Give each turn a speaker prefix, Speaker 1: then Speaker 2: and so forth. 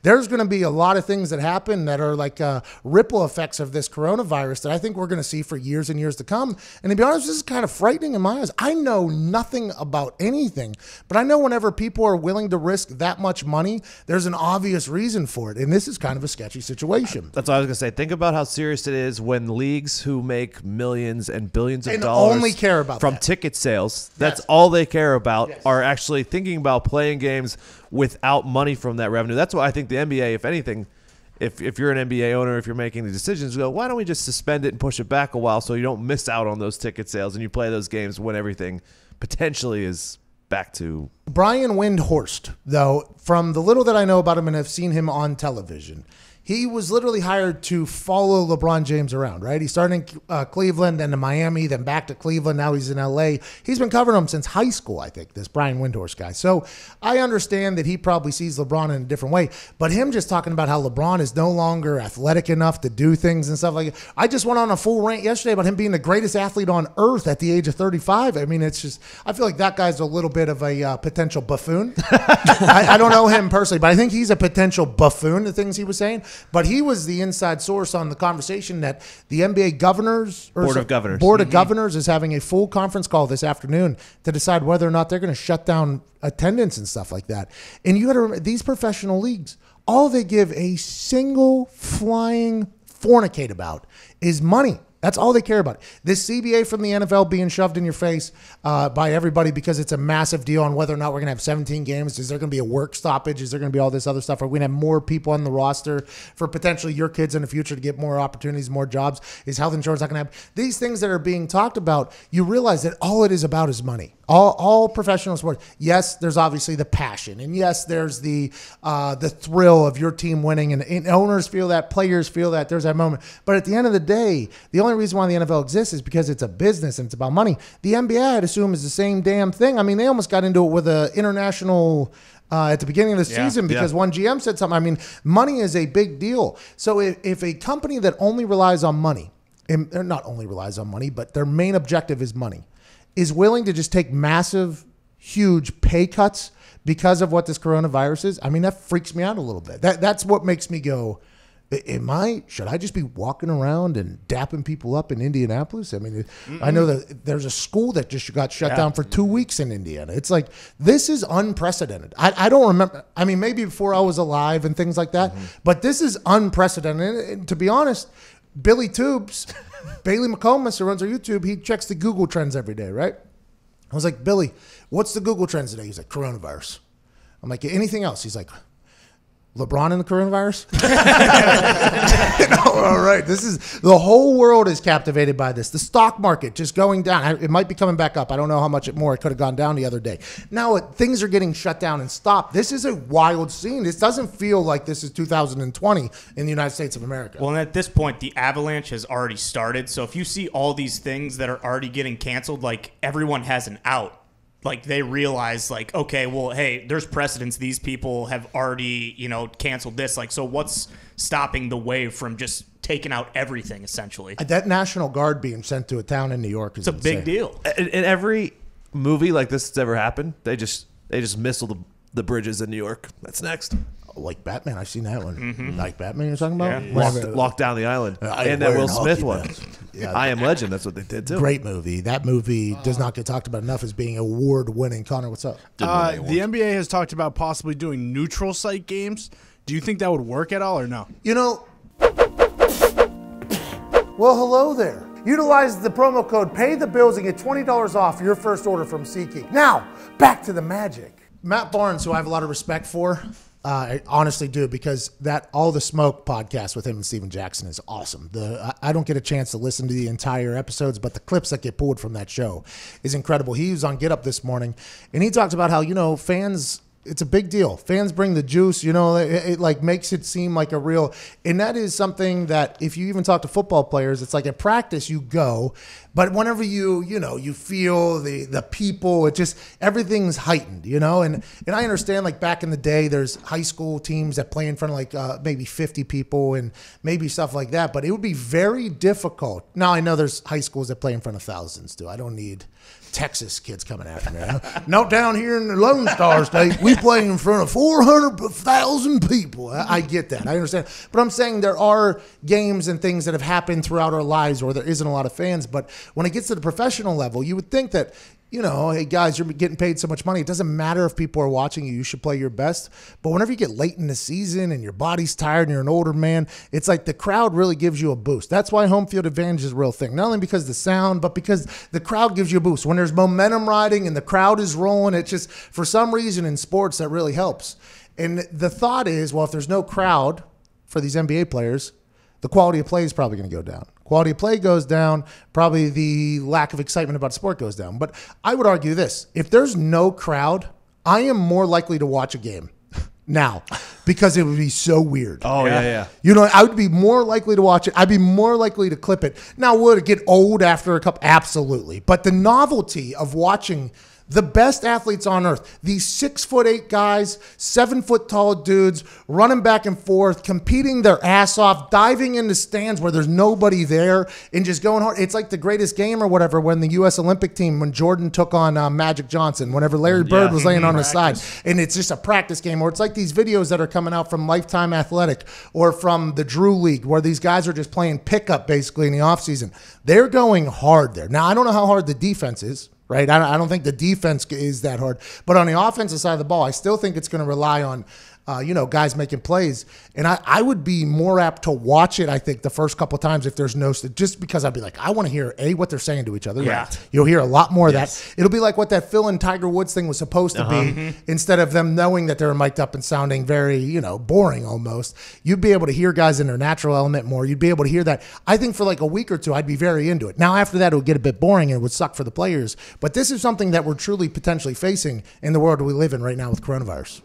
Speaker 1: there's going to be a lot of things that happen that are like ripple effects of this coronavirus that I think we're going to see for years and years to come. And to be honest, this is kind of frightening in my eyes. I know nothing about anything, but I know whenever people are willing to risk that much money, there's an obvious reason for it. And this is kind of a sketchy situation.
Speaker 2: That's what I was going to say. Think about how serious it is when leagues who make millions and billions of dollars
Speaker 1: only care about
Speaker 2: from ticket sales, that's all they care about, are actually thinking about playing games without money from that revenue. That's why I think the NBA, if anything, if you're an NBA owner, if you're making the decisions, go, why don't we just suspend it and push it back a while so you don't miss out on those ticket sales and you play those games when everything potentially is back to.
Speaker 1: Brian Windhorst, though, from the little that I know about him and have seen him on television, he was literally hired to follow LeBron James around, right? He started in Cleveland, then to Miami, then back to Cleveland. Now he's in L.A. He's been covering him since high school, I think, this Brian Windhorst guy. So I understand that he probably sees LeBron in a different way. But him just talking about how LeBron is no longer athletic enough to do things and stuff like that. I just went on a full rant yesterday about him being the greatest athlete on earth at the age of 35. I mean, it's just, I feel like that guy's a little bit of a potential buffoon. I don't know him personally, but I think he's a potential buffoon, the things he was saying. But he was the inside source on the conversation that the NBA Board of Governors is having a full conference call this afternoon to decide whether or not they're going to shut down attendance and stuff like that. And you got to remember, these professional leagues, all they give a single flying fornicate about is money. That's all they care about. This CBA from the NFL being shoved in your face by everybody because it's a massive deal on whether or not we're going to have 17 games. Is there going to be a work stoppage? Is there going to be all this other stuff? Are we going to have more people on the roster for potentially your kids in the future to get more opportunities, more jobs? Is health insurance not going to happen? These things that are being talked about, you realize that all it is about is money. All professional sports. Yes, there's obviously the passion, and yes, there's the thrill of your team winning, and owners feel that, players feel that. There's that moment. But at the end of the day, the only reason why the NFL exists is because it's a business and it's about money. The NBA, I'd assume, is the same damn thing. I mean, they almost got into it with an international at the beginning of the season because one GM said something. I mean, money is a big deal. So if a company that only relies on money, and not only relies on money, but their main objective is money, is willing to just take massive, huge pay cuts because of what this coronavirus is, I mean, that freaks me out a little bit. That's what makes me go, should I just be walking around and dapping people up in Indianapolis? I mean, I know that there's a school that just got shut down for 2 weeks in Indiana. It's like, this is unprecedented. I don't remember. I mean, maybe before I was alive and things like that, but this is unprecedented. And to be honest, Billy Tubes, Bailey McComas, who runs our YouTube, he checks the Google Trends every day, right? I was like, Billy, what's the Google Trends today? He's like, coronavirus. I'm like, anything else? He's like, LeBron and the coronavirus? All right. The whole world is captivated by this. The stock market just going down. It might be coming back up. I don't know how much more it could have gone down the other day. Now things are getting shut down and stopped. This is a wild scene. This doesn't feel like this is 2020 in the United States of America.
Speaker 3: Well, and at this point, the avalanche has already started. So if you see all these things that are already getting canceled, like everyone has an out. Like they realize, like, okay, well, hey, there's precedence. These people have already, canceled this. Like, so what's stopping the wave from just taking out everything, essentially?
Speaker 1: That National Guard being sent to a town in New York is
Speaker 3: a big deal.
Speaker 2: In every movie like this that's ever happened, they just missile the bridges in New York. That's next.
Speaker 1: Like Batman, I've seen that one. Like Batman, you're talking about?
Speaker 2: Yeah. Locked down the island. And that Will Smith one. Yeah, I Am Legend, that's what they did too.
Speaker 1: Great movie. That movie does not get talked about enough as being award-winning. Connor, what's up?
Speaker 4: The NBA has talked about possibly doing neutral site games. Do you think that would work at all or no?
Speaker 1: Well, hello there. Utilize the promo code PAYTHEBILLS and get $20 off your first order from SeatGeek. Now, back to the magic. Matt Barnes, who I have a lot of respect for, I honestly do, because that All the Smoke podcast with him and Steven Jackson is awesome. I don't get a chance to listen to the entire episodes, but the clips that get pulled from that show is incredible. He was on Get Up this morning, and he talked about how, fans, it's a big deal. Fans bring the juice, it like makes it seem like a real, and that is something that if you even talk to football players, it's like at practice you go, but whenever you feel the people, it just, everything's heightened, and I understand, like back in the day, there's high school teams that play in front of like maybe 50 people and maybe stuff like that, but it would be very difficult. Now I know there's high schools that play in front of thousands too. I don't need Texas kids coming after me. No, down here in the Lone Star State, we play in front of 400,000 people. I get that. I understand. But I'm saying there are games and things that have happened throughout our lives where there isn't a lot of fans. But when it gets to the professional level, you would think that, hey, guys, you're getting paid so much money. It doesn't matter if people are watching you. You should play your best. But whenever you get late in the season and your body's tired and you're an older man, it's like the crowd really gives you a boost. That's why home field advantage is a real thing. Not only because of the sound, but because the crowd gives you a boost. When there's momentum riding and the crowd is rolling, it just, for some reason in sports, that really helps. And the thought is, well, if there's no crowd for these NBA players, the quality of play is probably going to go down. Quality of play goes down, probably the lack of excitement about sport goes down. But I would argue this. If there's no crowd, I am more likely to watch a game now because it would be so weird.
Speaker 2: Oh, yeah.
Speaker 1: I would be more likely to watch it. I'd be more likely to clip it. Now, would it get old after a couple? Absolutely. But the novelty of watching the best athletes on earth, these 6'8" guys, 7-foot tall dudes running back and forth, competing their ass off, diving into stands where there's nobody there and just going hard. It's like the greatest game or whatever when the U.S. Olympic team, when Jordan took on Magic Johnson, whenever Larry Bird was laying on the side. And it's just a practice game. Or it's like these videos that are coming out from Lifetime Athletic or from the Drew League where these guys are just playing pickup basically in the offseason. They're going hard there. Now, I don't know how hard the defense is. Right, I don't think the defense is that hard, but on the offensive side of the ball, I still think it's going to rely on, guys making plays. And I would be more apt to watch it, I think, the first couple of times if there's no, just because I'd be like, I want to hear what they're saying to each other.
Speaker 3: Yeah.
Speaker 1: Right? You'll hear a lot more of that. It'll be like what that Phil and Tiger Woods thing was supposed to be, instead of them knowing that they were mic'd up and sounding very, boring almost. You'd be able to hear guys in their natural element more. You'd be able to hear that. I think for like a week or two, I'd be very into it. Now, after that, it would get a bit boring and it would suck for the players. But this is something that we're truly potentially facing in the world we live in right now with coronavirus.